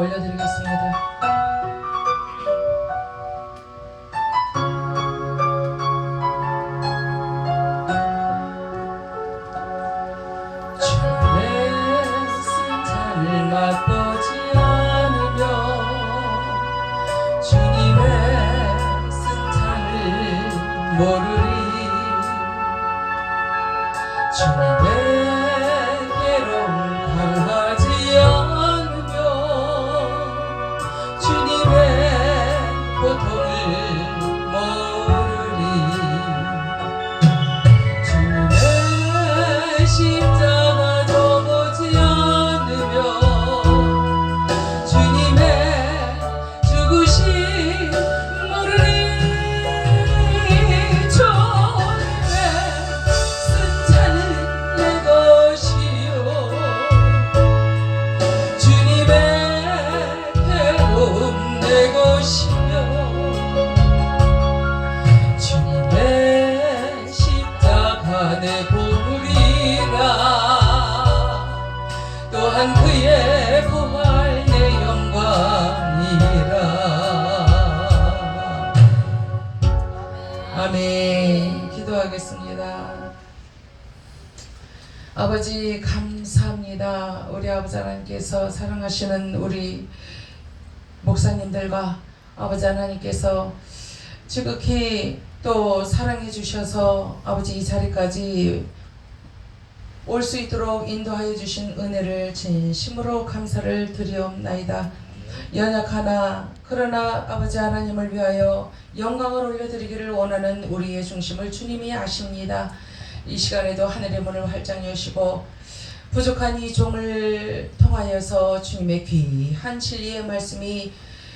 올려드리겠습니다. 맛보지 않으며 주님의 승찬을 모르리. 주님에게로 강하지 않으며 주님의 고통을 모르리. 주님의 십자가 져보지 않으며 주님의 십자가 내 보물이라. 또한 그의 부활 내 영광이라. 아멘. 기도하겠습니다. 아버지 감사합니다. 우리 아버지 하나님께서 사랑하시는 우리 목사님들과 아버지 하나님께서 지극히 또 사랑해 주셔서 아버지 이 자리까지 올 수 있도록 인도하여 주신 은혜를 진심으로 감사를 드리옵나이다. 연약하나 그러나 아버지 하나님을 위하여 영광을 올려드리기를 원하는 우리의 중심을 주님이 아십니다. 이 시간에도 하늘의 문을 활짝 여시고 부족한 이 종을 통하여서 주님의 귀한 진리의 말씀이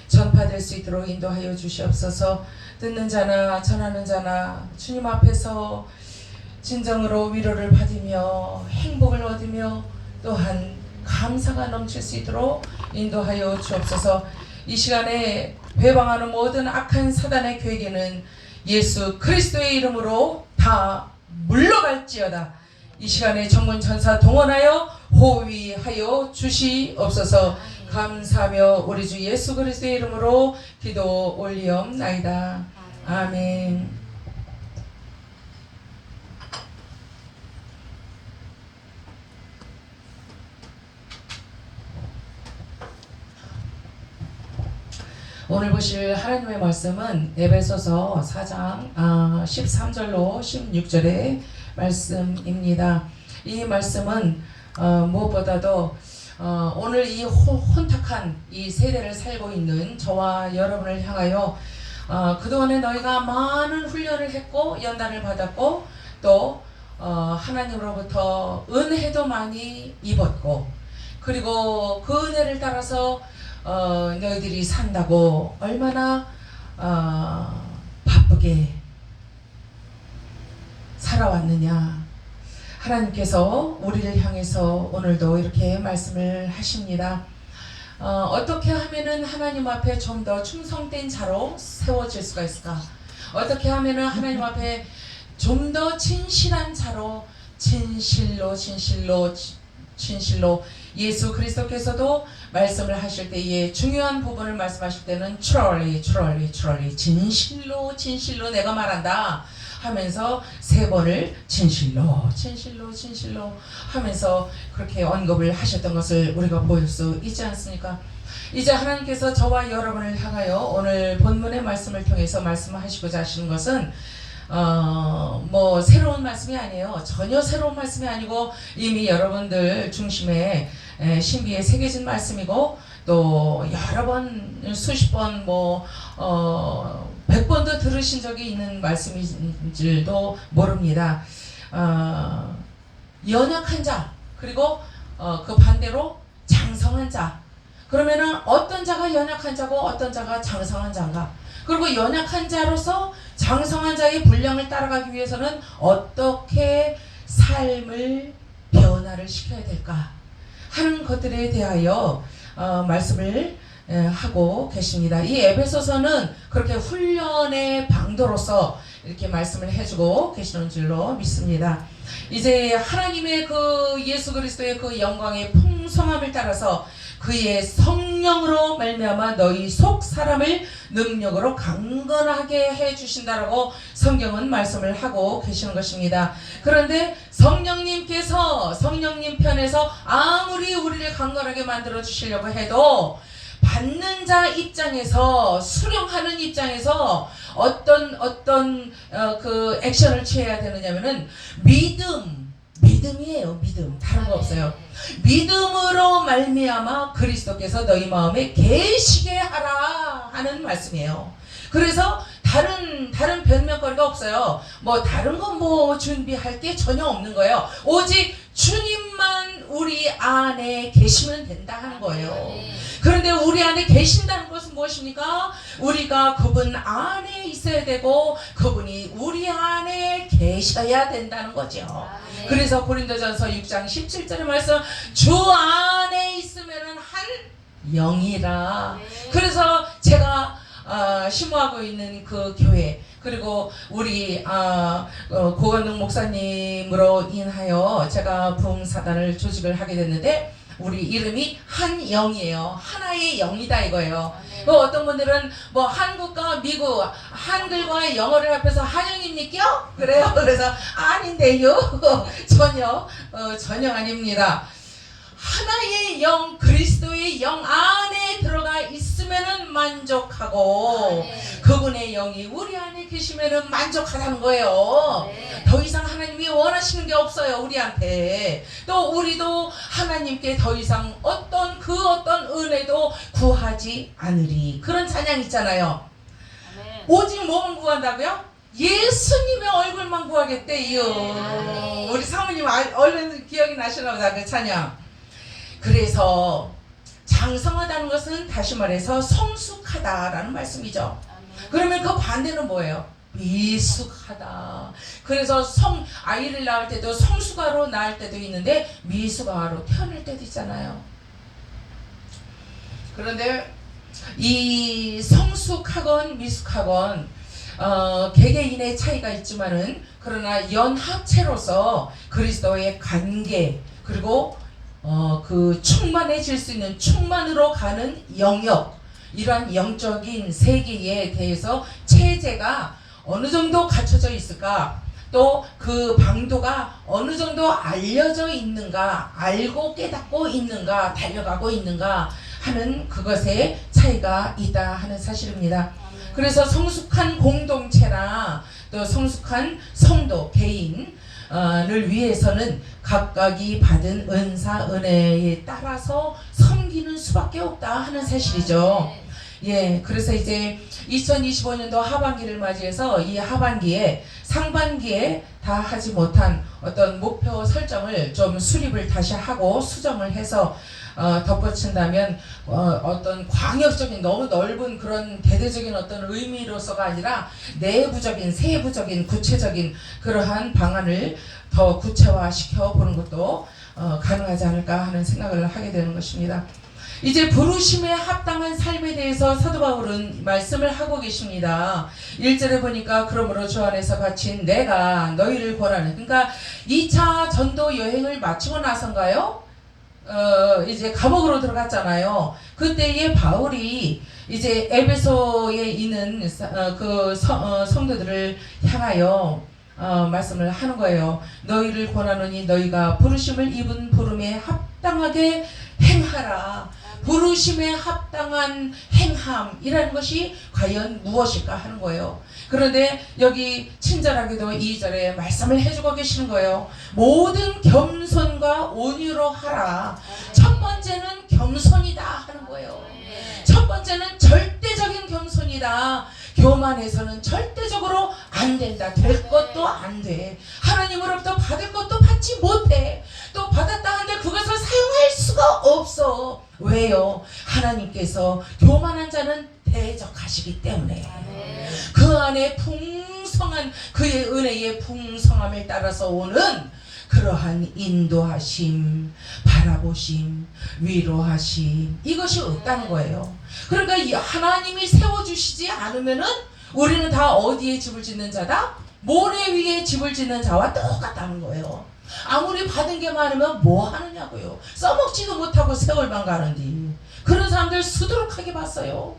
전파될 수 있도록 인도하여 주시옵소서. 듣는 자나 전하는 자나 주님 앞에서 진정으로 위로를 받으며 행복을 얻으며 또한 감사가 넘칠 수 있도록 인도하여 주옵소서. 이 시간에 배방하는 모든 악한 사단의 계획에는 예수 그리스도의 이름으로 다 물러갈지어다. 이 시간에 전문 전사 동원하여 호위하여 주시옵소서. 감사하며 우리 주 예수 그리스도의 이름으로 기도 올리옵나이다. 아멘. 오늘 보실 하나님의 말씀은 에베소서 4장 13절로 16절의 말씀입니다. 이 말씀은 무엇보다도 오늘 이 혼탁한 이 세대를 살고 있는 저와 여러분을 향하여 그동안에 너희가 많은 훈련을 했고 연단을 받았고 또 하나님으로부터 은혜도 많이 입었고 그리고 그 은혜를 따라서 너희들이 산다고 얼마나 바쁘게 살아왔느냐. 하나님께서 우리를 향해서 오늘도 이렇게 말씀을 하십니다. 어떻게 하면은 하나님 앞에 좀 더 충성된 자로 세워질 수가 있을까? 어떻게 하면은 하나님 앞에 좀 더 진실한 자로 진실로 예수 그리스도께서도 말씀을 하실 때에 중요한 부분을 말씀하실 때는 truly 진실로 내가 말한다 하면서 3번을 진실로 하면서 그렇게 언급을 하셨던 것을 우리가 볼 수 있지 않습니까? 이제 하나님께서 저와 여러분을 향하여 오늘 본문의 말씀을 통해서 말씀하시고자 하시는 것은 뭐 새로운 말씀이 아니에요. 전혀 새로운 말씀이 아니고 이미 여러분들 중심에 신비에 새겨진 말씀이고 또 여러 번 수십 번 100번도 들으신 적이 있는 말씀인 줄도 모릅니다. 연약한 자 그리고 그 반대로 장성한 자. 그러면은 어떤 자가 연약한 자고 어떤 자가 장성한 자인가? 그리고 연약한 자로서 장성한 자의 분량을 따라가기 위해서는 어떻게 삶을 변화를 시켜야 될까 하는 것들에 대하여 말씀을 하고 계십니다. 이 에베소서는 그렇게 훈련의 방도로서 이렇게 말씀을 해주고 계시는 줄로 믿습니다. 이제 하나님의 그 예수 그리스도의 그 영광의 풍성함을 따라서 그의 성령으로 말미암아 너희 속 사람을 능력으로 강건하게 해 주신다라고 성경은 말씀을 하고 계시는 것입니다. 그런데 성령님께서 성령님 편에서 아무리 우리를 강건하게 만들어 주시려고 해도 받는 자 입장에서, 수령하는 입장에서 어떤 그 액션을 취해야 되느냐면은 믿음이에요. 믿음. 다른 거 없어요. 믿음으로 말미암아 그리스도께서 너희 마음에 계시게 하라 하는 말씀이에요. 그래서 다른 변명거리가 없어요. 뭐 다른 건 뭐 준비할 게 전혀 없는 거예요. 오직 주님만 우리 안에 계시면 된다 하는 거예요. 그런데 우리 안에 계신다는 것은 무엇입니까? 우리가 그분 안에 있어야 되고 그분이 우리 안에 계셔야 된다는 거죠. 그래서 고린도전서 6장 17절의 말씀, 주 안에 있으면은 한 영이라. 그래서 제가 심호하고 있는 그 교회, 그리고 우리 고건능 목사님으로 인하여 제가 부흥사단을 조직을 하게 됐는데, 우리 이름이 한영이에요. 하나의 영이다 이거예요. 어떤 분들은 뭐 한국과 미국, 한글과 영어를 합해서 한영입니까? 그래요. 그래서 아닌데요. 전혀 아닙니다. 하나의 영, 그리스도의 영 안에 들어가 있으면은 만족하고, 그분의 영이 우리 안에 계시면은 만족하다는 거예요. 더 이상 하나님이 원하시는 게 없어요, 우리한테. 또 우리도 하나님께 더 이상 어떤 은혜도 구하지 않으리. 그런 찬양 있잖아요. 오직 뭐만 구한다고요? 예수님의 얼굴만 구하겠대요. 우리 사모님 얼른 기억이 나시나 보다, 그 찬양. 그래서 장성하다는 것은 다시 말해서 성숙하다라는 말씀이죠. 그러면 그 반대는 뭐예요? 미숙하다. 그래서 아이를 낳을 때도 성숙아로 낳을 때도 있는데 미숙아로 태어날 때도 있잖아요. 그런데 이 성숙하건 미숙하건 개개인의 차이가 있지만은, 그러나 연합체로서 그리스도의 관계, 그리고 그 충만해질 수 있는, 충만으로 가는 영역, 이러한 영적인 세계에 대해서 체제가 어느 정도 갖춰져 있을까, 또 그 방도가 어느 정도 알려져 있는가, 알고 깨닫고 있는가, 달려가고 있는가 하는 그것에 차이가 있다 하는 사실입니다. 그래서 성숙한 공동체나 또 성숙한 성도, 개인을 위해서는 각각이 받은 은사, 은혜에 따라서 섬기는 수밖에 없다 하는 사실이죠. 예, 그래서 이제 2025년도 하반기를 맞이해서 이 하반기에, 상반기에 다 하지 못한 어떤 목표 설정을 좀 수립을 다시 하고 수정을 해서 덧붙인다면, 어떤 광역적인, 너무 넓은 그런 대대적인 어떤 의미로서가 아니라 내부적인, 세부적인, 구체적인 그러한 방안을 더 구체화시켜 보는 것도 가능하지 않을까 하는 생각을 하게 되는 것입니다. 이제 부르심에 합당한 삶에 대해서 사도 바울은 말씀을 하고 계십니다. 1절에 보니까 그러므로 주 안에서 갇힌 내가 너희를 권하는, 그러니까 2차 전도 여행을 마치고 나선가요? 이제 감옥으로 들어갔잖아요. 그때에 바울이 이제 에베소에 있는 그 성도들을 향하여 말씀을 하는 거예요. 너희를 권하노니 너희가 부르심을 입은 부름에 합당하게 행하라. 부르심에 합당한 행함이라는 것이 과연 무엇일까 하는 거예요. 그런데 여기 친절하게도 2절에 말씀을 해주고 계시는 거예요. 모든 겸손과 온유로 하라. 첫 번째는 겸손이다 하는 거예요. 첫 번째는 절대적인 겸손이다. 교만해서는 절대적으로 안 된다. 될 것도 안 돼. 하나님으로부터 받을 것도 받지 못해. 또 받았다 한들 그것을 사용할 수가 없어. 왜요? 하나님께서 교만한 자는 대적하시기 때문에. 그 안에 풍성한 그의 은혜의 풍성함을 따라서 오는 그러한 인도하심, 바라보심, 위로하심, 이것이 없다는 거예요. 그러니까 하나님이 세워주시지 않으면은 우리는 다 어디에 집을 짓는 자다? 모래 위에 집을 짓는 자와 똑같다는 거예요. 아무리 받은 게 많으면 뭐 하느냐고요. 써먹지도 못하고 세월만 가는데 그런 사람들 수두룩하게 봤어요.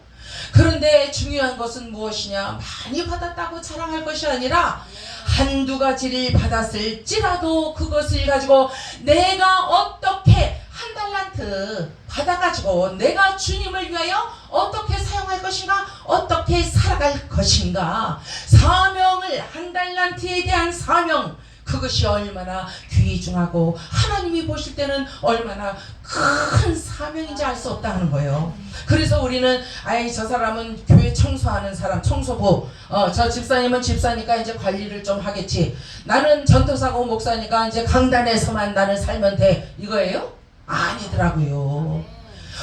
그런데 중요한 것은 무엇이냐? 많이 받았다고 자랑할 것이 아니라 한두 가지를 받았을지라도 그것을 가지고 내가 어떻게 한 달란트 받아가지고 내가 주님을 위하여 어떻게 사용할 것인가, 어떻게 살아갈 것인가, 사명을, 한 달란트에 대한 사명, 그것이 얼마나 귀중하고 하나님이 보실 때는 얼마나 큰 사명인지 알 수 없다는 거예요. 그래서 우리는 아이 저 사람은 교회 청소하는 사람, 청소부, 저 집사님은 집사니까 이제 관리를 좀 하겠지, 나는 전도사고 목사니까 이제 강단에서만 나는 살면 돼, 이거예요? 아니더라고요.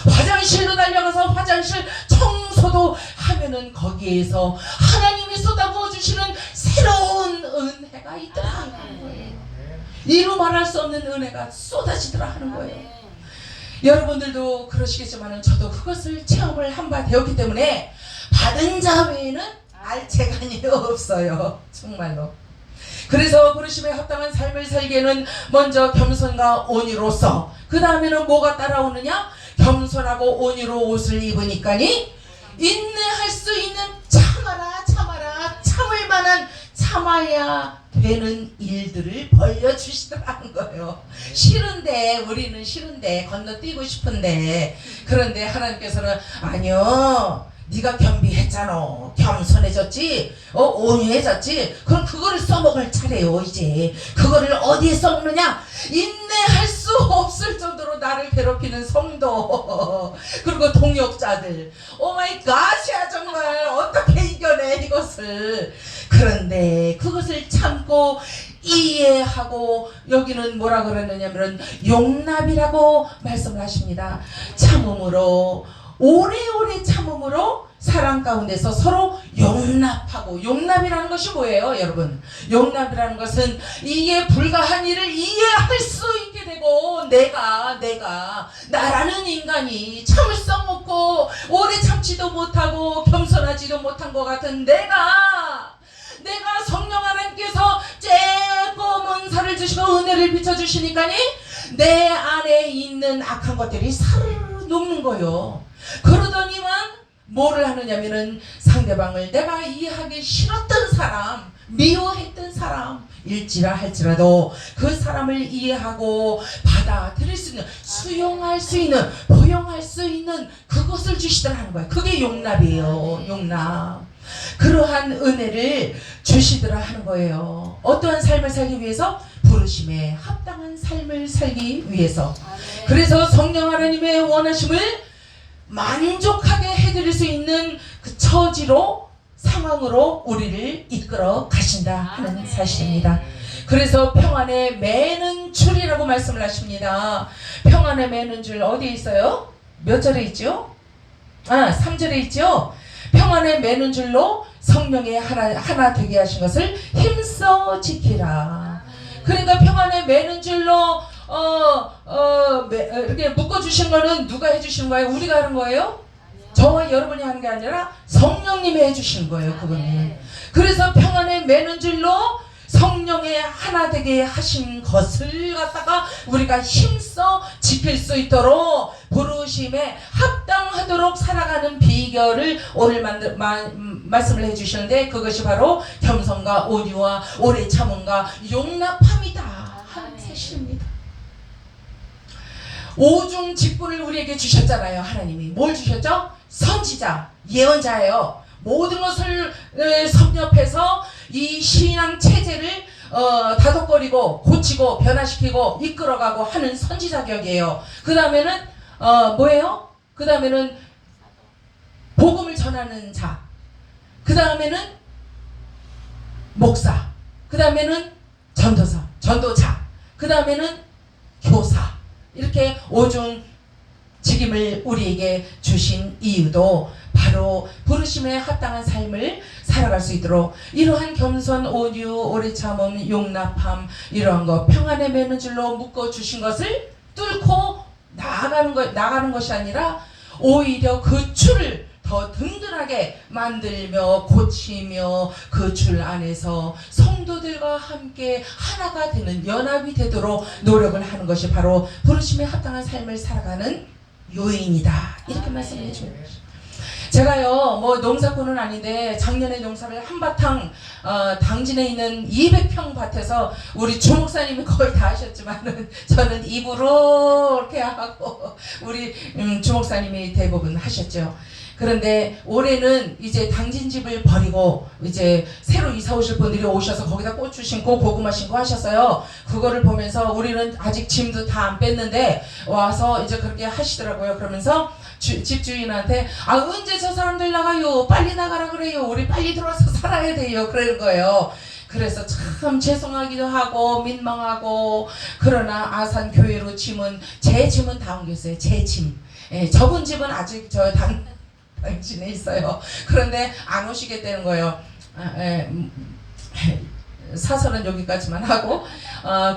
화장실로 달려가서 화장실 청소도 하면은 거기에서 하나님이 쏟아부어 주시는 새로운 은혜가 있더라 하는 거예요. 이루 말할 수 없는 은혜가 쏟아지더라 하는 거예요. 여러분들도 그러시겠지만 저도 그것을 체험을 한 바 되었기 때문에 받은 자 외에는 알 재간이 없어요. 정말로. 그래서 부르심에 합당한 삶을 살기에는 먼저 겸손과 온유로서, 그 다음에는 뭐가 따라오느냐? 겸손하고 온유로 옷을 입으니까니 인내할 수 있는 참아라 참을 만한 참아야 되는 일들을 벌려주시더라는 거예요. 싫은데, 우리는 싫은데, 건너뛰고 싶은데, 그런데 하나님께서는 아니요, 네가 겸비했잖아, 겸손해졌지, 온유해졌지, 그럼 그거를 써먹을 차례요. 이제 그거를 어디에 써먹느냐? 인내할 수 없을 정도로 나를 괴롭히는 성도, 그리고 동역자들, 오마이 갓이야, 정말 어떻게 이겨내 이것을. 그런데 그것을 참고 이해하고, 여기는 뭐라 그러느냐면 용납이라고 말씀을 하십니다. 참음으로, 오래오래 참음으로 사랑 가운데서 서로 용납하고, 용납이라는 것이 뭐예요 여러분? 용납이라는 것은 이해 불가한 일을 이해할 수 있게 되고, 내가 나라는 인간이 참을성 없고 오래 참지도 못하고 겸손하지도 못한 것 같은 내가 성령 하나님께서 쬐꼬문 살을 주시고 은혜를 비춰주시니까니 내 안에 있는 악한 것들이 사르르 녹는 거요. 그러더니만 뭐를 하느냐면은 상대방을 내가 이해하기 싫었던 사람, 미워했던 사람 일지라 할지라도 그 사람을 이해하고 받아들일 수 있는, 수용할 수 있는, 포용할 수 있는 그것을 주시더라는 거예요. 그게 용납이에요. 용납. 그러한 은혜를 주시더라 하는 거예요. 어떠한 삶을 살기 위해서? 부르심에 합당한 삶을 살기 위해서. 그래서 성령 하나님의 원하심을 만족하게 해드릴 수 있는 그 처지로, 상황으로 우리를 이끌어 가신다 하는 사실입니다. 그래서 평안에 매는 줄이라고 말씀을 하십니다. 평안에 매는 줄 어디에 있어요? 몇 절에 있죠? 3절에 있죠? 평안에 매는 줄로 성령의 하나 되게 하신 것을 힘써 지키라. 그러니까 평안에 매는 줄로 이렇게 묶어주신 거는 누가 해주신 거예요? 우리가 하는 거예요? 저와 여러분이 하는 게 아니라 성령님이 해주신 거예요. 그거는. 그래서 평안에 매는 줄로 성령의 하나 되게 하신 것을 갖다가 우리가 힘써 지킬 수 있도록 부르심에 합당하도록 살아가는 비결을 오늘 말씀을 해주셨는데, 그것이 바로 겸손과 온유와 오래 참음과 용납함이다 하는 사실입니다. 오중 직분을 우리에게 주셨잖아요. 하나님이 뭘 주셨죠? 선지자, 예언자예요. 모든 것을 섭렵해서 이 신앙 체제를 다독거리고 고치고 변화시키고 이끌어가고 하는 선지자격이에요. 그 다음에는 뭐예요? 그 다음에는 복음을 전하는 자, 그 다음에는 목사, 그 다음에는 전도자, 그 다음에는 교사, 이렇게 오중 직임을 우리에게 주신 이유도 바로 부르심에 합당한 삶을 살아갈 수 있도록, 이러한 겸손, 온유, 오래 참음, 용납함, 이러한 것, 평안에 매는 줄로 묶어주신 것을 뚫고 나가는 것이 아니라 오히려 그 줄을 더 든든하게 만들며 고치며 그 줄 안에서 성도들과 함께 하나가 되는 연합이 되도록 노력을 하는 것이 바로 부르심에 합당한 삶을 살아가는 요인이다. 이렇게 말씀해 주는 거죠. 제가요 뭐 농사꾼은 아닌데 작년에 농사를 한바탕 당진에 있는 200평 밭에서 우리 주목사님이 거의 다 하셨지만은 저는 입으로 이렇게 하고 우리 주목사님이 대부분 하셨죠. 그런데 올해는 이제 당진집을 버리고 이제 새로 이사 오실 분들이 오셔서 거기다 고추 심고 고구마 심고 하셨어요. 그거를 보면서 우리는 아직 짐도 다 안 뺐는데 와서 이제 그렇게 하시더라고요. 그러면서 집주인한테 언제 저 사람들 나가요? 빨리 나가라 그래요. 우리 빨리 들어와서 살아야 돼요. 그러는 거예요. 그래서 참 죄송하기도 하고 민망하고 그러나 아산 교회로 제 짐은 다 옮겼어요. 제 짐. 예, 저분 집은 아직 저 당진에 있어요. 그런데 안 오시겠다는 거예요. 사설은 여기까지만 하고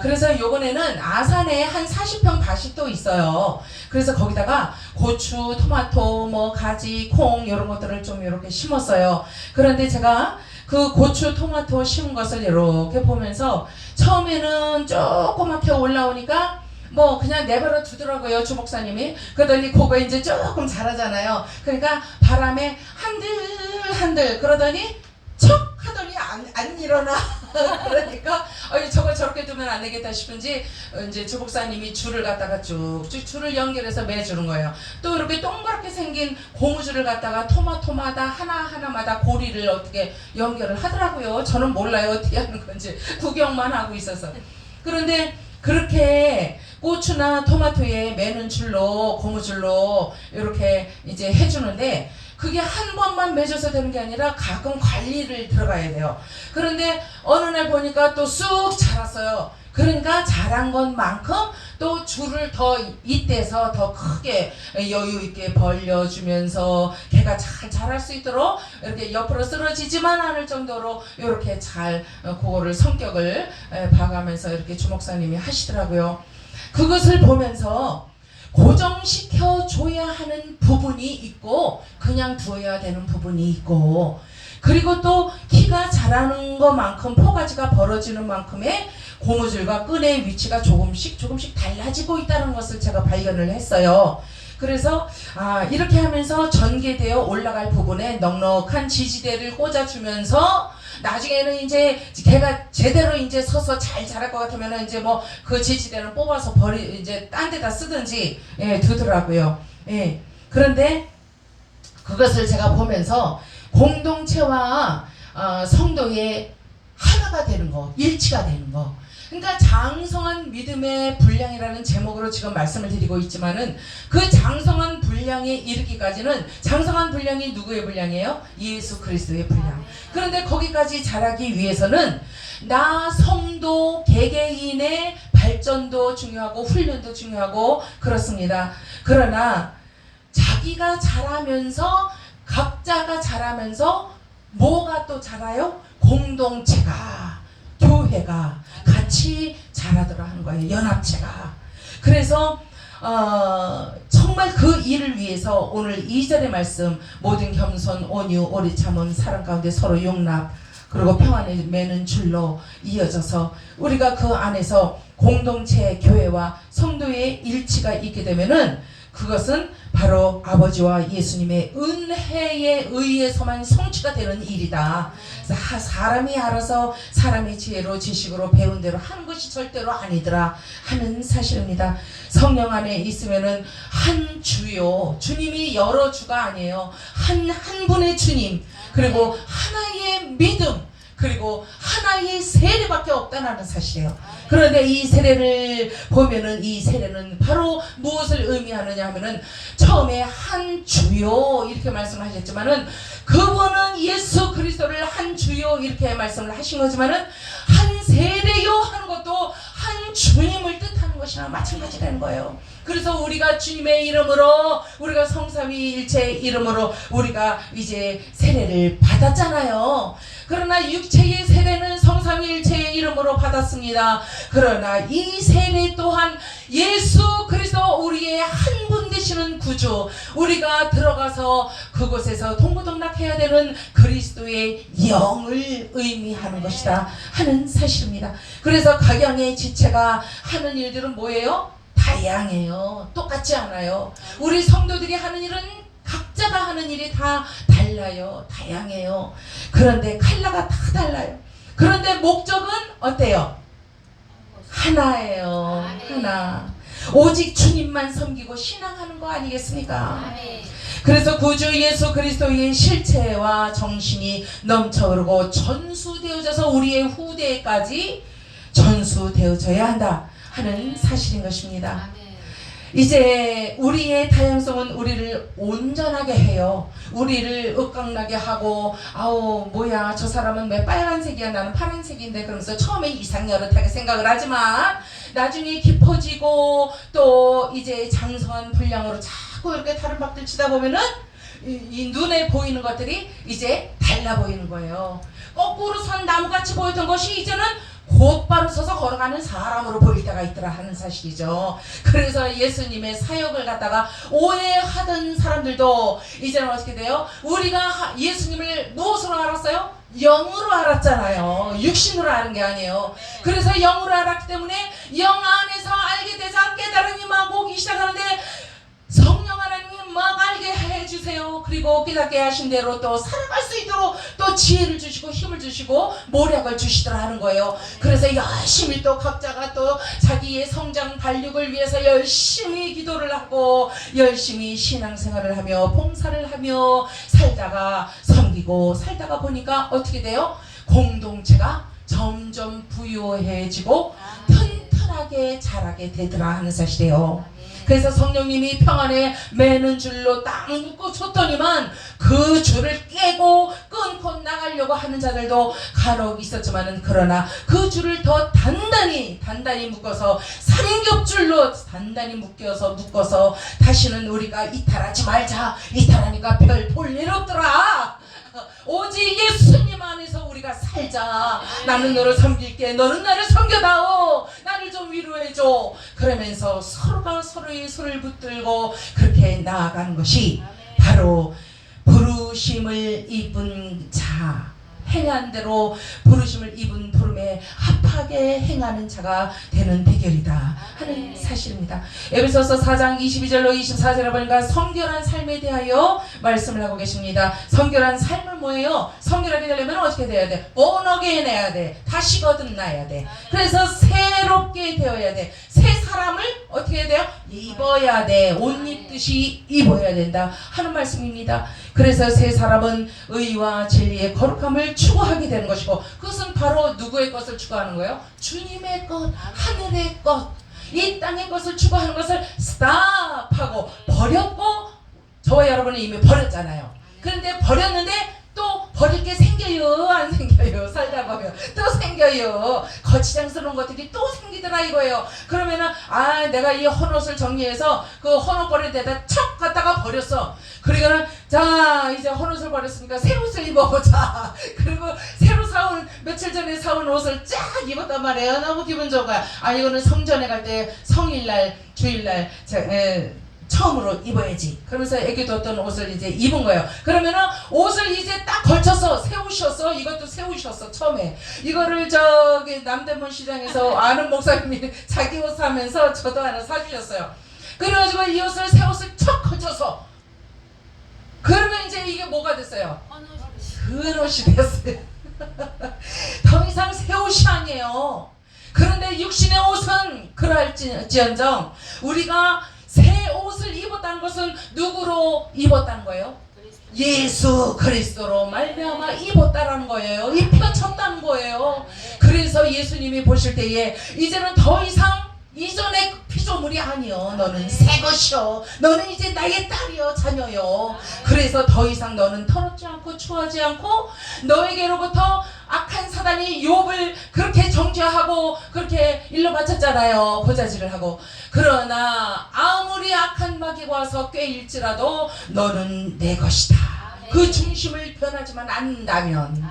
그래서 요번에는 아산에 한 40평 밭이 또 있어요. 그래서 거기다가 고추, 토마토, 뭐 가지, 콩 이런 것들을 좀 이렇게 심었어요. 그런데 제가 그 고추, 토마토 심은 것을 이렇게 보면서 처음에는 조그맣게 올라오니까 뭐 그냥 내버려 두더라고요. 주목사님이. 그러더니 그거 이제 조금 자라잖아요. 그러니까 바람에 한들 그러더니 척 하더니 안 일어나. 그러니까 저걸 저렇게 두면 안 되겠다 싶은지 이제 주목사님이 줄을 갖다가 쭉쭉 줄을 연결해서 매주는 거예요. 또 이렇게 동그랗게 생긴 고무줄을 갖다가 토마토마다 하나하나마다 고리를 어떻게 연결을 하더라고요. 저는 몰라요. 어떻게 하는 건지 구경만 하고 있어서. 그런데 그렇게 고추나 토마토에 매는 줄로 고무줄로 이렇게 이제 해주는데 그게 한 번만 매줘서 되는 게 아니라 가끔 관리를 들어가야 돼요. 그런데 어느 날 보니까 또 쑥 자랐어요. 그러니까 자란 것만큼 또 줄을 더 잇대서 더 크게 여유 있게 벌려주면서 걔가 잘 자랄 수 있도록 이렇게 옆으로 쓰러지지만 않을 정도로 이렇게 잘 그거를 성격을 봐가면서 이렇게 주목사님이 하시더라고요. 그것을 보면서 고정시켜 줘야 하는 부분이 있고 그냥 두어야 되는 부분이 있고 그리고 또 키가 자라는 것만큼 포가지가 벌어지는 만큼의 고무줄과 끈의 위치가 조금씩 달라지고 있다는 것을 제가 발견을 했어요. 그래서 이렇게 하면서 전개되어 올라갈 부분에 넉넉한 지지대를 꽂아주면서 나중에는 이제 걔가 제대로 이제 서서 잘 자랄 것 같으면 이제 뭐 그 지지대는 뽑아서 이제 딴 데다 쓰든지 두더라고요. 예. 그런데 그것을 제가 보면서 공동체와 성도의 하나가 되는 거, 일치가 되는 거. 그러니까 장성한 믿음의 분량이라는 제목으로 지금 말씀을 드리고 있지만은 그 장성한 분량에 이르기까지는 장성한 분량이 누구의 분량이에요? 예수 그리스도의 분량. 그런데 거기까지 자라기 위해서는 나 성도 개개인의 발전도 중요하고 훈련도 중요하고 그렇습니다. 그러나 자기가 자라면서 각자가 자라면서 뭐가 또 자라요? 공동체가 교회가 같이 자라더라 하는 거예요. 연합체가. 그래서 정말 그 일을 위해서 오늘 2절의 말씀 모든 겸손, 온유, 오래 참음, 사랑 가운데 서로 용납 그리고 평안에 매는 줄로 이어져서 우리가 그 안에서 공동체, 교회와 성도의 일치가 있게 되면은 그것은 바로 아버지와 예수님의 은혜에 의해서만 성취가 되는 일이다. 사람이 알아서 사람의 지혜로 지식으로 배운 대로 하는 것이 절대로 아니더라 하는 사실입니다. 성령 안에 있으면은 한 주요, 주님이 여러 주가 아니에요. 한 분의 주님, 그리고 하나의 믿음, 그리고 하나의 세례밖에 없다는 사실이에요. 그런데 이 세례를 보면은 이 세례는 바로 무엇을 의미하느냐 하면은 처음에 한 주요 이렇게 말씀하셨지만은 그분은 예수 그리스도를 한 주요 이렇게 말씀을 하신 거지만은 한 세례요 하는 것도 한 주님을 뜻하는 것이나 마찬가지라는 거예요. 그래서 우리가 주님의 이름으로 우리가 성삼위일체의 이름으로 우리가 이제 세례를 받았잖아요. 그러나 육체의 세례는 성삼위일체의 이름으로 받았습니다. 그러나 이 세례 또한 예수 그리스도 우리의 한 분 되시는 구주, 우리가 들어가서 그곳에서 동고동락해야 되는 그리스도의 영을 의미하는 것이다 하는 사실입니다. 그래서 각양의 지체가 하는 일들은 뭐예요? 다양해요. 똑같지 않아요. 우리 성도들이 하는 일은 각자가 하는 일이 다 달라요. 다양해요. 그런데 칼라가 다 달라요. 그런데 목적은 어때요? 하나예요. 하나. 오직 주님만 섬기고 신앙하는 거 아니겠습니까? 그래서 구주 예수 그리스도의 실체와 정신이 넘쳐흐르고 전수되어져서 우리의 후대까지 전수되어져야 한다 하는 사실인 것입니다. 이제 우리의 다양성은 우리를 온전하게 해요. 우리를 억각나게 하고, 아우 뭐야 저 사람은 왜 빨간색이야 나는 파란색인데, 그러면서 처음에 이상여릇하게 생각을 하지만 나중에 깊어지고 또 이제 장성한 분량으로 자꾸 이렇게 다른 박들 치다 보면은 이 눈에 보이는 것들이 이제 달라 보이는 거예요. 거꾸로 선 나무같이 보였던 것이 이제는 곧바로 서서 걸어가는 사람으로 보일 때가 있더라 하는 사실이죠. 그래서 예수님의 사역을 갖다가 오해하던 사람들도 이제는 어떻게 돼요? 우리가 예수님을 무엇으로 알았어요? 영으로 알았잖아요. 육신으로 아는 게 아니에요. 그래서 영으로 알았기 때문에 영 안에서 알게 되자 깨달음이 막 오기 시작하는데, 성령 하나님이 막 알게 해주세요. 그리고 깨닫게 하신 대로 또 살아갈 수 있도록 또 지혜를 주시고 힘을 주시고 모략을 주시더라 하는 거예요. 그래서 열심히 또 각자가 또 자기의 성장 발육을 위해서 열심히 기도를 하고 열심히 신앙생활을 하며 봉사를 하며 살다가 섬기고 살다가 보니까 어떻게 돼요? 공동체가 점점 부유해지고 튼튼하게 자라게 되더라 하는 사실이에요. 그래서 성령님이 평안에 매는 줄로 딱 묶어 줬더니만 그 줄을 깨고 끊고 나가려고 하는 자들도 간혹 있었지만은, 그러나 그 줄을 더 단단히 묶어서 삼겹줄로 단단히 묶어서 다시는 우리가 이탈하지 말자. 이탈하니까 별 볼 일 없더라. 오직 예수님 안에서 우리가 살자. 나는 너를 섬길게. 너는 나를 섬겨다오. 나를 좀 위로해줘. 그러면서 서로가 서로의 손을 붙들고 그렇게 나아가는 것이 바로 부르심을 입은 자, 행한 대로 부르심을 입은 부름에 합하게 행하는 자가 되는 비결이다 하는 사실입니다. 에베소서 4장 22절로 24절에 보니까 성결한 삶에 대하여 말씀을 하고 계십니다. 성결한 삶은 뭐예요? 성결하게 되려면 어떻게 돼야 돼? 언어게 해내야 돼. 다시 거듭나야 돼. 그래서 새롭게 되어야 돼. 새 사람을 어떻게 해야 돼요? 입어야 돼. 옷 입듯이 입어야 된다 하는 말씀입니다. 그래서 새 사람은 의와 진리의 거룩함을 추구하게 되는 것이고, 그것은 바로 누구의 것을 추구하는 거예요? 주님의 것, 하늘의 것, 이 땅의 것을 추구하는 것을 스탑하고 버렸고, 저와 여러분은 이미 버렸잖아요. 그런데 버렸는데 또 버릴 게 생겨요? 안 생겨요? 살다 보면 또 생겨요. 거치장스러운 것들이 또 생기더라 이거예요. 그러면은 내가 이 헌옷을 정리해서 그 헌옷걸이 데다 척 갖다가 버렸어. 그러니까 자 이제 헌옷을 버렸으니까 새 옷을 입어보자. 그리고 새로 며칠 전에 사온 옷을 쫙 입었단 말이에요. 너무 기분 좋은 거야. 이거는 성전에 갈 때 성일날 주일날 처음으로 입어야지. 그러면서 애기도 어떤 옷을 이제 입은 거예요. 그러면은 옷을 이제 딱 걸쳐서 새 옷이었어. 이것도 새 옷이었어 처음에. 이거를 저기 남대문 시장에서 아는 목사님이 자기 옷 사면서 저도 하나 사주셨어요. 그래가지고 이 옷을 새 옷을 척 걸쳐서, 그러면 이제 이게 뭐가 됐어요? 헌옷이 됐어요. 더 이상 새 옷이 아니에요. 그런데 육신의 옷은 그럴지언정 우리가 새 옷을 입었다는 것은 누구로 입었다는 거예요? 예수 그리스도로 말미암아 입었다라는 거예요. 입혀졌다는 거예요. 그래서 예수님이 보실 때에 이제는 더 이상 이전의 피조물이 아니요, 너는 새 것이요, 너는 이제 나의 딸이요, 자녀요. 그래서 더 이상 너는 더럽지 않고 추하지 않고, 너에게로부터 악한 사단이 욥을 그렇게 정죄하고 그렇게 일러 바쳤잖아요. 고자질을 하고. 그러나 아무리 악한 마귀가 와서 꾀일지라도 너는 내 것이다. 그 중심을 변하지만 않는다면,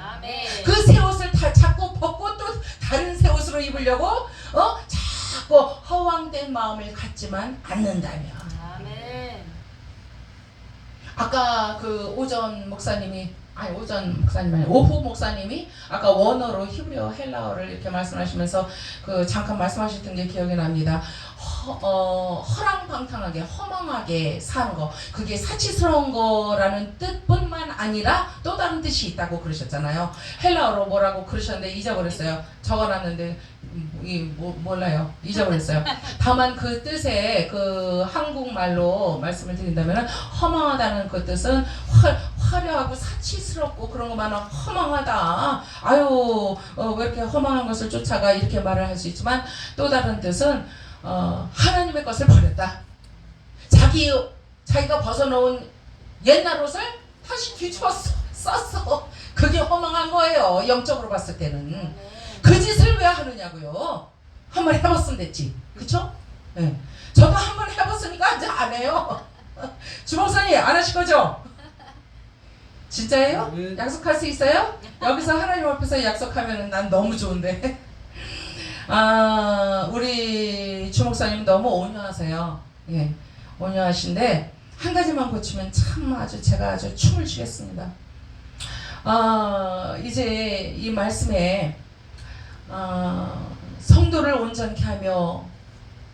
그 새 옷을 다 자꾸 벗고 또 다른 새 세우려고 자꾸 허황된 마음을 갖지만 않는다면. 아멘. 아까 그 오후 목사님이 아까 원어로 히브리어 헬라어를 이렇게 말씀하시면서 그 잠깐 말씀하셨던 게 기억이 납니다. 허랑방탕하게 허망하게 사는 거, 그게 사치스러운 거라는 뜻뿐만 아니라 또 다른 뜻이 있다고 그러셨잖아요. 헬라어로 뭐라고 그러셨는데 잊어버렸어요. 적어놨는데 몰라요. 잊어버렸어요. 다만 그 뜻에 그 한국말로 말씀을 드린다면 허망하다는 그 뜻은 화려하고 사치스럽고 그런 것만 허망하다. 아유 왜 이렇게 허망한 것을 쫓아가, 이렇게 말을 할 수 있지만 또 다른 뜻은 하나님의 것을 버렸다. 자기가 벗어놓은 옛날 옷을 다시 뒤집어 썼어. 그게 허망한 거예요. 영적으로 봤을 때는. 그 짓을 왜 하느냐고요. 한번 해봤으면 됐지. 그쵸? 네. 저도 한번 해봤으니까 이제 안 해요. 주목사님 안 하실 거죠? 진짜예요? 약속할 수 있어요? 여기서 하나님 앞에서 약속하면 난 너무 좋은데. 우리 주목사님 너무 온유하세요. 예, 온유하신데 한 가지만 고치면 참 제가 아주 춤을 추겠습니다. 이제 이 말씀에 성도를 온전케 하며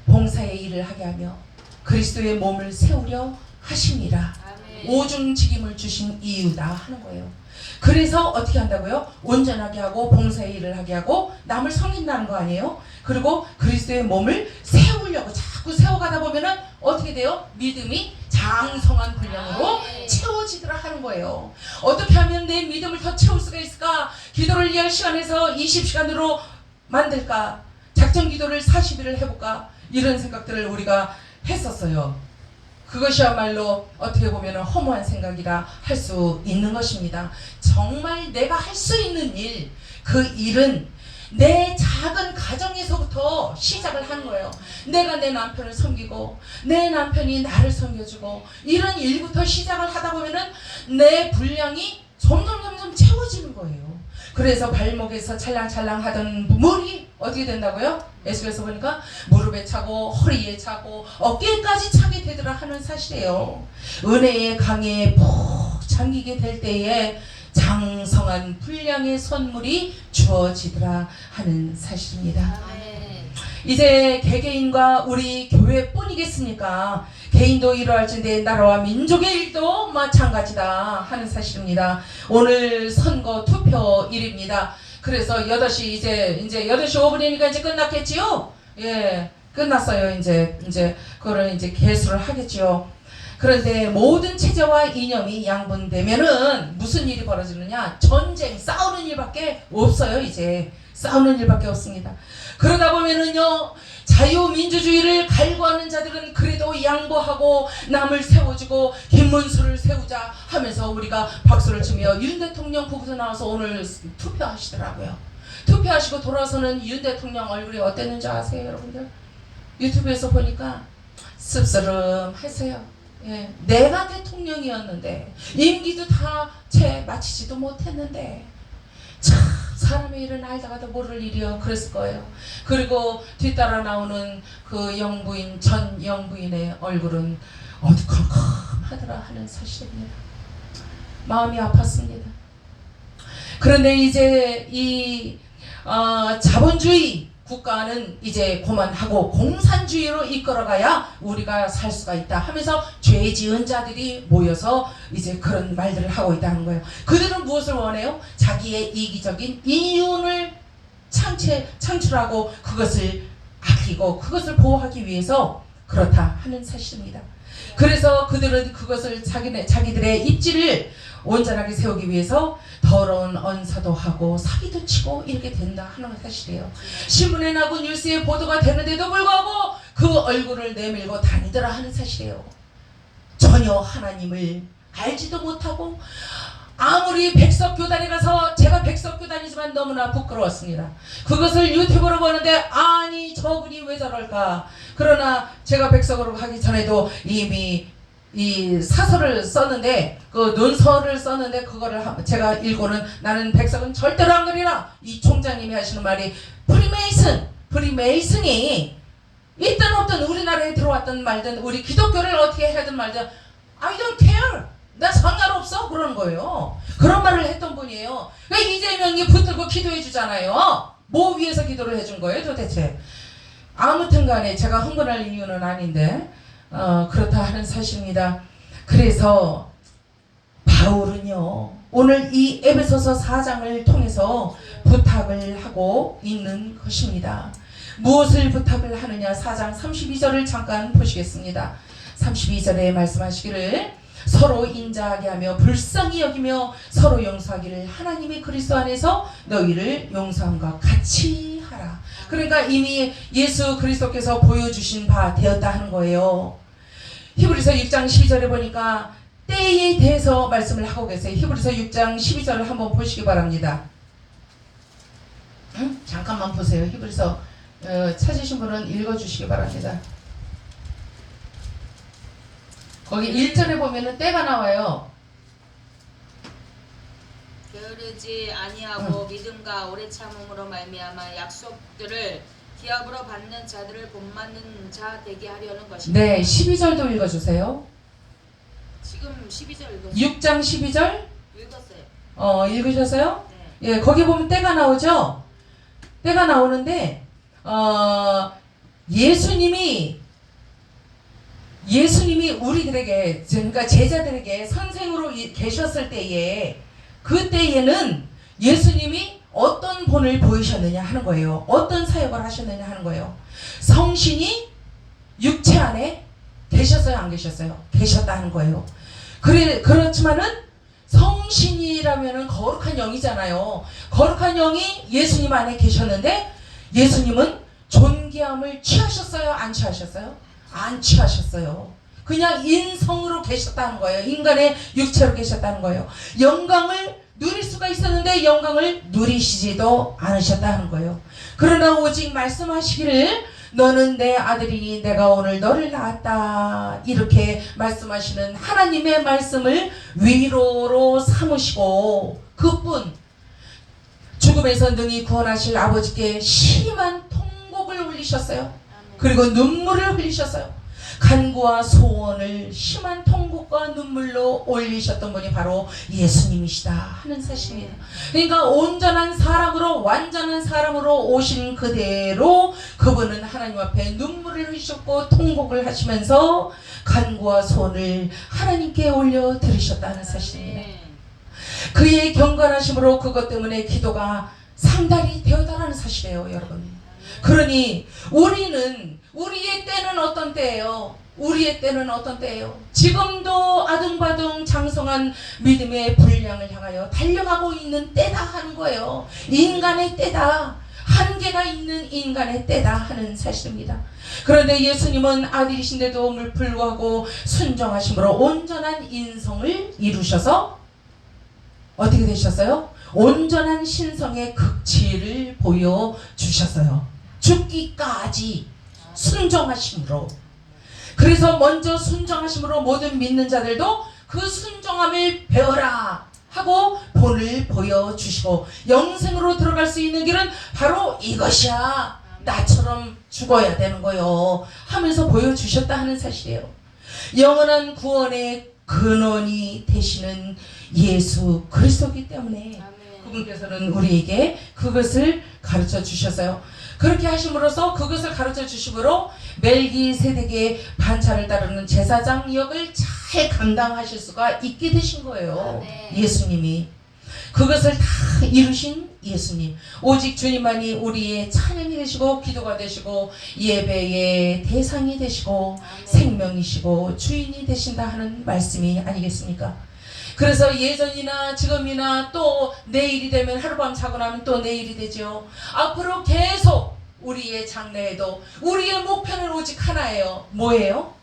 봉사의 일을 하게 하며 그리스도의 몸을 세우려 하심이라. 오중직임을 주신 이유다 하는 거예요. 그래서 어떻게 한다고요? 온전하게 하고 봉사의 일을 하게 하고 남을 섬긴다는 거 아니에요? 그리고 그리스도의 몸을 세우려고 자꾸 세워가다 보면은 어떻게 돼요? 믿음이 장성한 분량으로 채워지더라 하는 거예요. 어떻게 하면 내 믿음을 더 채울 수가 있을까? 기도를 10시간에서 20시간으로 만들까? 작전 기도를 40일을 해볼까? 이런 생각들을 우리가 했었어요. 그것이야말로 어떻게 보면 허무한 생각이라 할 수 있는 것입니다. 정말 내가 할 수 있는 일, 그 일은 내 작은 가정에서부터 시작을 하는 거예요. 내가 내 남편을 섬기고 내 남편이 나를 섬겨주고 이런 일부터 시작을 하다 보면은 내 분량이 점점 채워지는 거예요. 그래서 발목에서 찰랑찰랑 하던 물이 어떻게 된다고요? 예수께서 보니까 무릎에 차고 허리에 차고 어깨까지 차게 되더라 하는 사실이에요. 은혜의 강에 푹 잠기게 될 때에 장성한 분량의 선물이 주어지더라 하는 사실입니다. 이제 개개인과 우리 교회뿐이겠습니까? 개인도 이러할진대 나라와 민족의 일도 마찬가지다 하는 사실입니다. 오늘 선거 투표일입니다. 그래서 8시 이제 8시 5분이니까 이제 끝났겠지요? 예, 끝났어요. 이제 그거를 이제 개수를 하겠지요. 그런데 모든 체제와 이념이 양분되면은 무슨 일이 벌어지느냐? 전쟁, 싸우는 일밖에 없어요. 이제 싸우는 일밖에 없습니다. 그러다 보면은요, 자유민주주의를 갈구하는 자들은 그래도 양보하고 남을 세워주고 김문수를 세우자 하면서 우리가 박수를 치며 윤 대통령 부부도 나와서 오늘 투표하시더라고요. 투표하시고 돌아서는 윤 대통령 얼굴이 어땠는지 아세요, 여러분들? 유튜브에서 보니까 씁쓸름했어요. 예, 내가 대통령이었는데 임기도 다 채 마치지도 못했는데 참 사람의 일은 알다가도 모를 일이요 그랬을 거예요. 그리고 뒤따라 나오는 그 영부인 전 영부인의 얼굴은 어두컴컴하더라 하는 사실입니다. 마음이 아팠습니다. 그런데 이제 이 자본주의 국가는 이제 그만하고 공산주의로 이끌어가야 우리가 살 수가 있다 하면서 죄 지은 자들이 모여서 이제 그런 말들을 하고 있다는 거예요. 그들은 무엇을 원해요? 자기의 이기적인 이윤을 창출하고 그것을 아끼고 그것을 보호하기 위해서 그렇다 하는 사실입니다. 그래서 그들은 그것을 자기들의 입지를 온전하게 세우기 위해서 더러운 언사도 하고 사기도 치고 이렇게 된다 하는 사실이에요. 신문에 나고 뉴스에 보도가 되는데도 불구하고 그 얼굴을 내밀고 다니더라 하는 사실이에요. 전혀 하나님을 알지도 못하고 아무리 백석교단에 가서 제가 백석교단이지만 너무나 부끄러웠습니다. 그것을 유튜브로 보는데 아니 저분이 왜 저럴까. 그러나 제가 백석으로 가기 전에도 이미 이 사설을 썼는데 그 논설을 썼는데 그거를 제가 읽고는 나는 백석은 절대로 안 그리라. 이 총장님이 하시는 말이 프리메이슨이 있든 없든 우리나라에 들어왔든 말든 우리 기독교를 어떻게 하든 말든 I don't care. 나 상관없어. 그러는 거예요. 그런 말을 했던 분이에요. 왜 이재명이 붙들고 기도해 주잖아요. 뭐 위해서 기도를 해준 거예요 도대체. 아무튼 간에 제가 흥분할 이유는 아닌데 그렇다 하는 사실입니다. 그래서 바울은요 오늘 이 에베소서 4장을 통해서 부탁을 하고 있는 것입니다. 무엇을 부탁을 하느냐 4장 32절을 잠깐 보시겠습니다. 32절에 말씀하시기를 서로 인자하게 하며 불쌍히 여기며 서로 용서하기를 하나님이 그리스도 안에서 너희를 용서함과 같이 하라. 그러니까 이미 예수 그리스도께서 보여주신 바 되었다 하는 거예요. 히브리서 6장 12절에 보니까 때에 대해서 말씀을 하고 계세요. 히브리서 6장 12절을 한번 보시기 바랍니다. 잠깐만 보세요. 히브리서 찾으신 분은 읽어주시기 바랍니다. 거기 1절에 보면은 때가 나와요. 게으르지 아니하고 믿음과 오래 참음으로 말미암아 약속들을 기업으로 받는 자들을 본받는 자 되게 하려는 것입니다. 네, 12절도 읽어주세요. 지금 12절 읽었어요. 6장 12절 읽었어요. 읽으셨어요? 네. 예, 거기 보면 때가 나오죠. 때가 나오는데 예수님이 우리들에게 그러니까 제자들에게 선생으로 계셨을 때에 그때에는 예수님이 어떤 본을 보이셨느냐 하는 거예요. 어떤 사역을 하셨느냐 하는 거예요. 성신이 육체 안에 계셨어요, 안 계셨어요? 계셨다 하는 거예요. 그렇지만은 성신이라면은 거룩한 영이잖아요. 거룩한 영이 예수님 안에 계셨는데 예수님은 존귀함을 취하셨어요, 안 취하셨어요? 안 취하셨어요. 그냥 인성으로 계셨다는 거예요. 인간의 육체로 계셨다는 거예요. 영광을 누릴 수가 있었는데 영광을 누리시지도 않으셨다는 거예요. 그러나 오직 말씀하시기를 너는 내 아들이니 내가 오늘 너를 낳았다 이렇게 말씀하시는 하나님의 말씀을 위로로 삼으시고 그뿐 죽음에서 능히 구원하실 아버지께 심한 통곡을 흘리셨어요. 그리고 눈물을 흘리셨어요. 간구와 소원을 심한 통곡과 눈물로 올리셨던 분이 바로 예수님이시다 하는 사실이에요. 그러니까 온전한 사람으로 완전한 사람으로 오신 그대로 그분은 하나님 앞에 눈물을 흘리셨고 통곡을 하시면서 간구와 소원을 하나님께 올려드리셨다는 사실입니다. 그의 경건하심으로 그것 때문에 기도가 상달이 되었다는 사실이에요, 여러분. 그러니 우리의 때는 어떤 때예요? 우리의 때는 어떤 때예요? 지금도 아둥바둥 장성한 믿음의 분량을 향하여 달려가고 있는 때다 하는 거예요. 인간의 때다. 한계가 있는 인간의 때다 하는 사실입니다. 그런데 예수님은 아들이신데도 불구하고 순종하심으로 온전한 인성을 이루셔서 어떻게 되셨어요? 온전한 신성의 극치를 보여주셨어요. 죽기까지 순종하심으로. 그래서 먼저 순종하심으로 모든 믿는 자들도 그 순종함을 배워라 하고 본을 보여주시고 영생으로 들어갈 수 있는 길은 바로 이것이야. 나처럼 죽어야 되는 거요 하면서 보여주셨다 하는 사실이에요. 영원한 구원의 근원이 되시는 예수 그리스도이기 때문에 그분께서는 우리에게 그것을 가르쳐 주셨어요. 그렇게 하심으로써 그것을 가르쳐 주심으로 멜기세덱의 반차를 따르는 제사장 역을 잘 감당하실 수가 있게 되신 거예요. 예수님이 그것을 다 이루신 예수님. 오직 주님만이 우리의 찬양이 되시고 기도가 되시고 예배의 대상이 되시고 생명이시고 주인이 되신다 하는 말씀이 아니겠습니까? 그래서 예전이나 지금이나 또 내일이 되면 하룻밤 자고 나면 또 내일이 되죠. 앞으로 계속 우리의 장래에도 우리의 목표는 오직 하나예요. 뭐예요?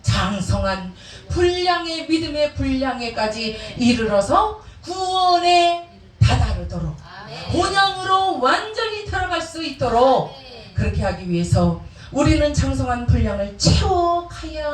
장성한 분량의 믿음의 분량에까지 이르러서 구원에 다다르도록 본향으로 완전히 들어갈 수 있도록 그렇게 하기 위해서 우리는 장성한 분량을 채워가야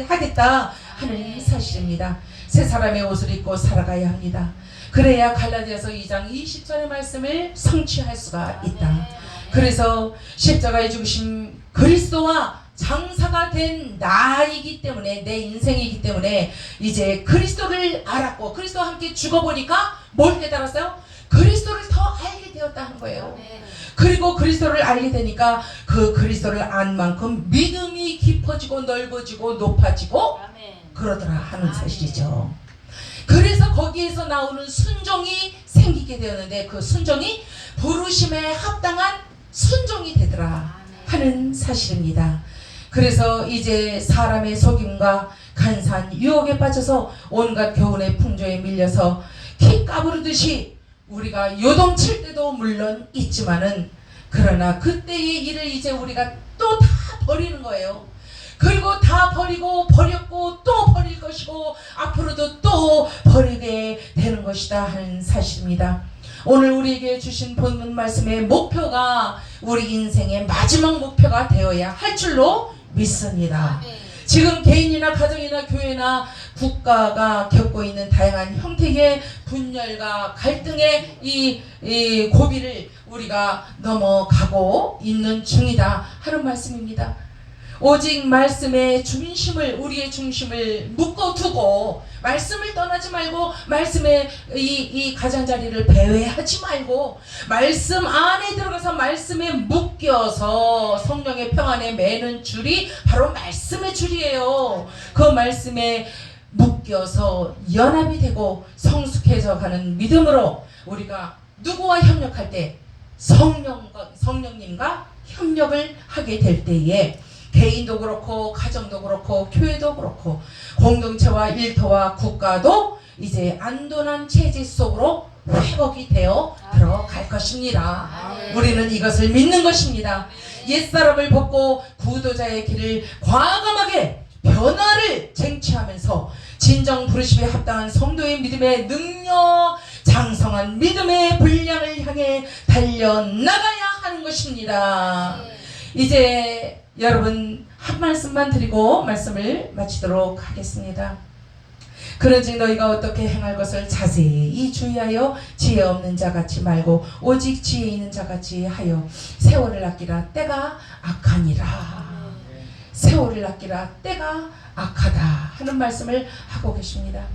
하겠다 하는 사실입니다. 새 사람의 옷을 입고 살아가야 합니다. 그래야 갈라디아서 2장 20절의 말씀을 성취할 수가 있다. 그래서 십자가에 죽으신 그리스도와 장사가 된 나이기 때문에, 내 인생이기 때문에 이제 그리스도를 알았고, 그리스도와 함께 죽어보니까 뭘 깨달았어요? 그리스도를 더 알게 되었다는 거예요. 그리고 그리스도를 알게 되니까 그 그리스도를 안 만큼 믿음이 깊어지고 넓어지고 높아지고 그러더라 하는 사실이죠. 그래서 거기에서 나오는 순종이 생기게 되었는데, 그 순종이 부르심에 합당한 순종이 되더라 하는 사실입니다. 그래서 이제 사람의 속임과 간사한 유혹에 빠져서 온갖 교훈의 풍조에 밀려서 키 까부르듯이 우리가 요동칠 때도 물론 있지만은, 그러나 그때의 일을 이제 우리가 또 다 버리는 거예요. 그리고 다 버리고 버렸고 또 버릴 것이고 앞으로도 또 버리게 되는 것이다 하는 사실입니다. 오늘 우리에게 주신 본문 말씀의 목표가 우리 인생의 마지막 목표가 되어야 할 줄로 믿습니다. 지금 개인이나 가정이나 교회나 국가가 겪고 있는 다양한 형태의 분열과 갈등의 이 고비를 우리가 넘어가고 있는 중이다 하는 말씀입니다. 오직 말씀의 중심을, 우리의 중심을 묶어두고 말씀을 떠나지 말고, 말씀의 이 가장자리를 배회하지 말고 말씀 안에 들어가서 말씀에 묶여서 성령의 평안에 매는 줄이 바로 말씀의 줄이에요. 그 말씀에 묶여서 연합이 되고 성숙해져 가는 믿음으로 우리가 누구와 협력할 때 성령님과 협력을 하게 될 때에 개인도 그렇고 가정도 그렇고 교회도 그렇고 공동체와 일터와 국가도 이제 안전한 체제 속으로 회복이 되어 들어갈 것입니다. 우리는 이것을 믿는 것입니다. 옛사람을 벗고 구도자의 길을 과감하게 변화를 쟁취하면서 진정 부르심에 합당한 성도의 믿음의 능력, 장성한 믿음의 분량을 향해 달려나가야 하는 것입니다. 이제 여러분 한 말씀만 드리고 말씀을 마치도록 하겠습니다. 그런즉 너희가 어떻게 행할 것을 자세히 주의하여 지혜 없는 자같이 말고 오직 지혜 있는 자같이 하여 세월을 아끼라. 때가 악하니라. 세월을 아끼라. 때가 악하다 하는 말씀을 하고 계십니다.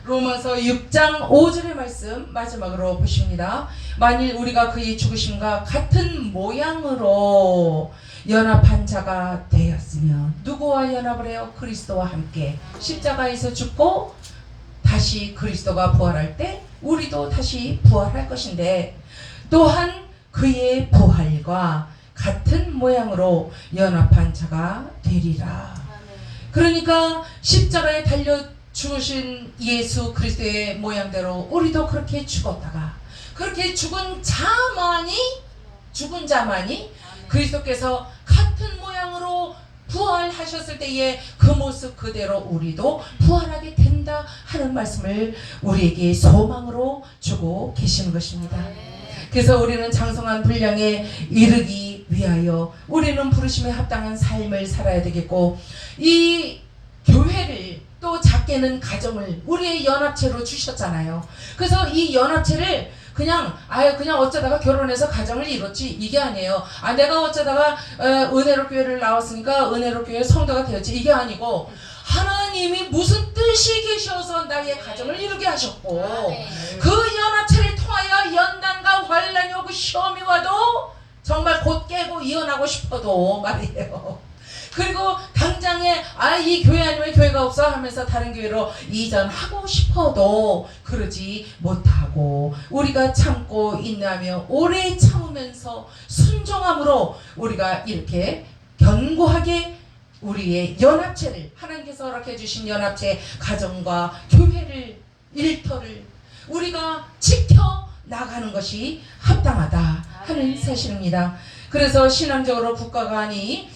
로마서 6장 5절의 말씀 마지막으로 보십니다. 만일 우리가 그의 죽으심과 같은 모양으로 연합한 자가 되었으면, 누구와 연합을 해요? 그리스도와 함께 십자가에서 죽고 다시 그리스도가 부활할 때 우리도 다시 부활할 것인데, 또한 그의 부활과 같은 모양으로 연합한 자가 되리라. 그러니까 십자가에 달려 죽으신 예수 그리스도의 모양대로 우리도 그렇게 죽었다가, 그렇게 죽은 자만이 그리스도께서 같은 모양으로 부활하셨을 때에 그 모습 그대로 우리도 부활하게 된다 하는 말씀을 우리에게 소망으로 주고 계시는 것입니다. 그래서 우리는 장성한 분량에 이르기 위하여 우리는 부르심에 합당한 삶을 살아야 되겠고, 이 교회를 또 작게는 가정을 우리의 연합체로 주셨잖아요. 그래서 이 연합체를 그냥 어쩌다가 결혼해서 가정을 이뤘지 이게 아니에요. 내가 어쩌다가 은혜로 교회를 나왔으니까 은혜로 교회 성도가 되었지 이게 아니고, 하나님이 무슨 뜻이 계셔서 나의 가정을 이루게 하셨고, 그 연합체를 통하여 연단과 환난이 오고 시험이 와도 정말 곧 깨고 이혼하고 싶어도 말이에요. 그리고 당장에 이 교회 아니면 교회가 없어 하면서 다른 교회로 이전하고 싶어도 그러지 못하고, 우리가 참고 인내하며 오래 참으면서 순종함으로 우리가 이렇게 견고하게 우리의 연합체를, 하나님께서 허락해 주신 연합체 가정과 교회를, 일터를 우리가 지켜 나가는 것이 합당하다 하는 사실입니다. 그래서 신앙적으로 국가관이,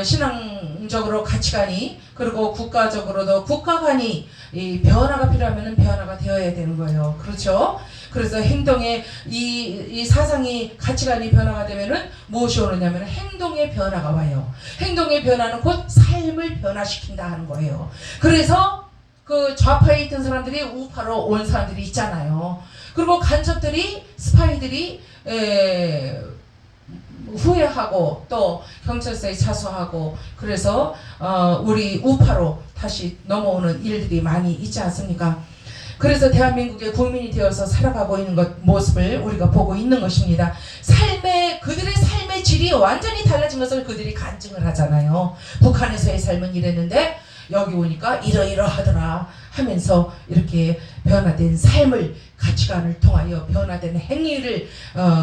신앙적으로 가치관이, 그리고 국가적으로도 국가관이 이 변화가 필요하면 변화가 되어야 되는 거예요. 그렇죠? 그래서 행동의 이 사상이, 가치관이 변화가 되면은 무엇이 오느냐면 행동의 변화가 와요. 행동의 변화는 곧 삶을 변화시킨다 하는 거예요. 그래서 그 좌파에 있던 사람들이 우파로 온 사람들이 있잖아요. 그리고 간첩들이, 스파이들이 후회하고 또 경찰서에 자수하고 그래서 우리 우파로 다시 넘어오는 일들이 많이 있지 않습니까? 그래서 대한민국의 국민이 되어서 살아가고 있는 모습을 우리가 보고 있는 것입니다. 그들의 삶의 질이 완전히 달라진 것을 그들이 간증을 하잖아요. 북한에서의 삶은 이랬는데 여기 오니까 이러이러하더라 하면서 이렇게 변화된 삶을, 가치관을 통하여 변화된 행위를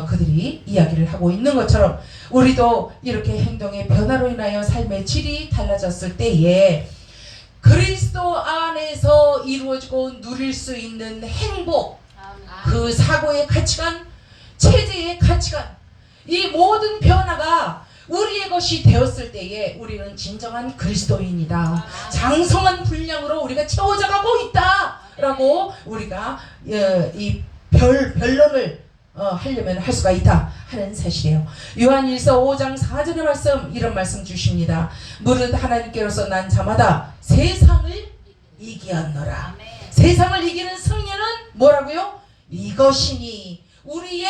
그들이 이야기를 하고 있는 것처럼 우리도 이렇게 행동의 변화로 인하여 삶의 질이 달라졌을 때에 그리스도 안에서 이루어지고 누릴 수 있는 행복, 그 사고의 가치관, 체제의 가치관, 이 모든 변화가 우리의 것이 되었을 때에 우리는 진정한 그리스도인이다. 장성한 분량으로 우리가 채워져 가고 있다라고 우리가 이 변론을 하려면 할 수가 있다 하는 사실이에요. 요한일서 5장 4절의 말씀, 이런 말씀 주십니다. 무릇 하나님께로서 난 자마다 세상을 이기었노라. 세상을 이기는 승리는 뭐라고요? 이것이니 우리의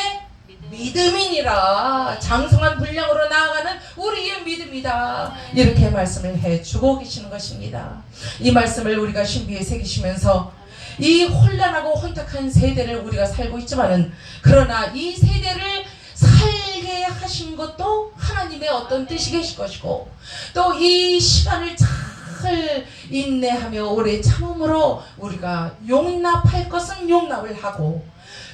믿음이니라. 장성한 분량으로 나아가는 우리의 믿음이다. 이렇게 말씀을 해주고 계시는 것입니다. 이 말씀을 우리가 신비에 새기시면서 이 혼란하고 혼탁한 세대를 우리가 살고 있지만은, 그러나 이 세대를 살게 하신 것도 하나님의 어떤 뜻이 계실 것이고, 또 이 시간을 잘 인내하며 오래 참음으로 우리가 용납할 것은 용납을 하고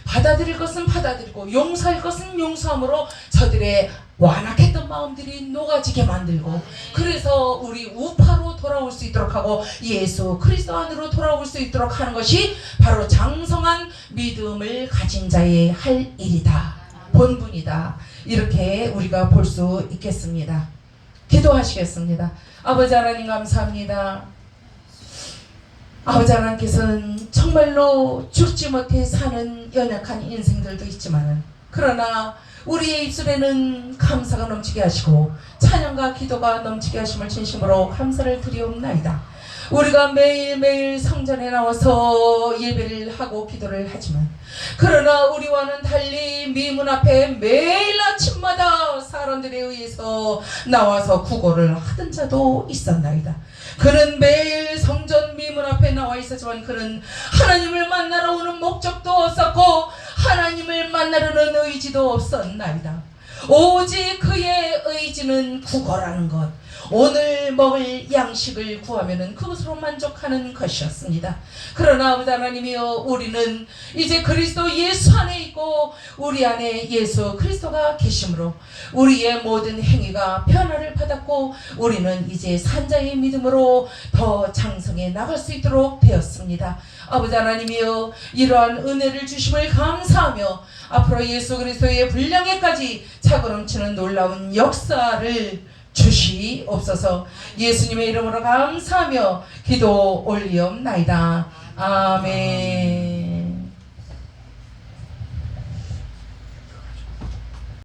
받아들일 것은 받아들이고 용서할 것은 용서함으로 저들의 완악했던 마음들이 녹아지게 만들고, 그래서 우리 우파로 돌아올 수 있도록 하고 예수 그리스도 안으로 돌아올 수 있도록 하는 것이 바로 장성한 믿음을 가진 자의 할 일이다, 본분이다, 이렇게 우리가 볼 수 있겠습니다. 기도하시겠습니다. 아버지 하나님 감사합니다. 아버지 하나님께서는 정말로 죽지 못해 사는 연약한 인생들도 있지만, 그러나 우리의 입술에는 감사가 넘치게 하시고 찬양과 기도가 넘치게 하심을 진심으로 감사를 드리옵나이다. 우리가 매일매일 성전에 나와서 예배를 하고 기도를 하지만, 그러나 우리와는 달리 미문 앞에 매일 아침마다 사람들에 의해서 나와서 구걸을 하던 자도 있었나이다. 그는 매일 성전 미문 앞에 나와 있었지만 그는 하나님을 만나러 오는 목적도 없었고 하나님을 만나려는 의지도 없었나이다. 오직 그의 의지는 구걸하는 것, 오늘 먹을 양식을 구하면은 그것으로 만족하는 것이었습니다. 그러나 아버지 하나님이여, 우리는 이제 그리스도 예수 안에 있고 우리 안에 예수 그리스도가 계심으로 우리의 모든 행위가 변화를 받았고 우리는 이제 산자의 믿음으로 더 장성해 나갈 수 있도록 되었습니다. 아버지 하나님이여, 이러한 은혜를 주심을 감사하며 앞으로 예수 그리스도의 분량에까지 차고 넘치는 놀라운 역사를 주시옵소서. 예수님의 이름으로 감사하며 기도 올리옵나이다. 아멘.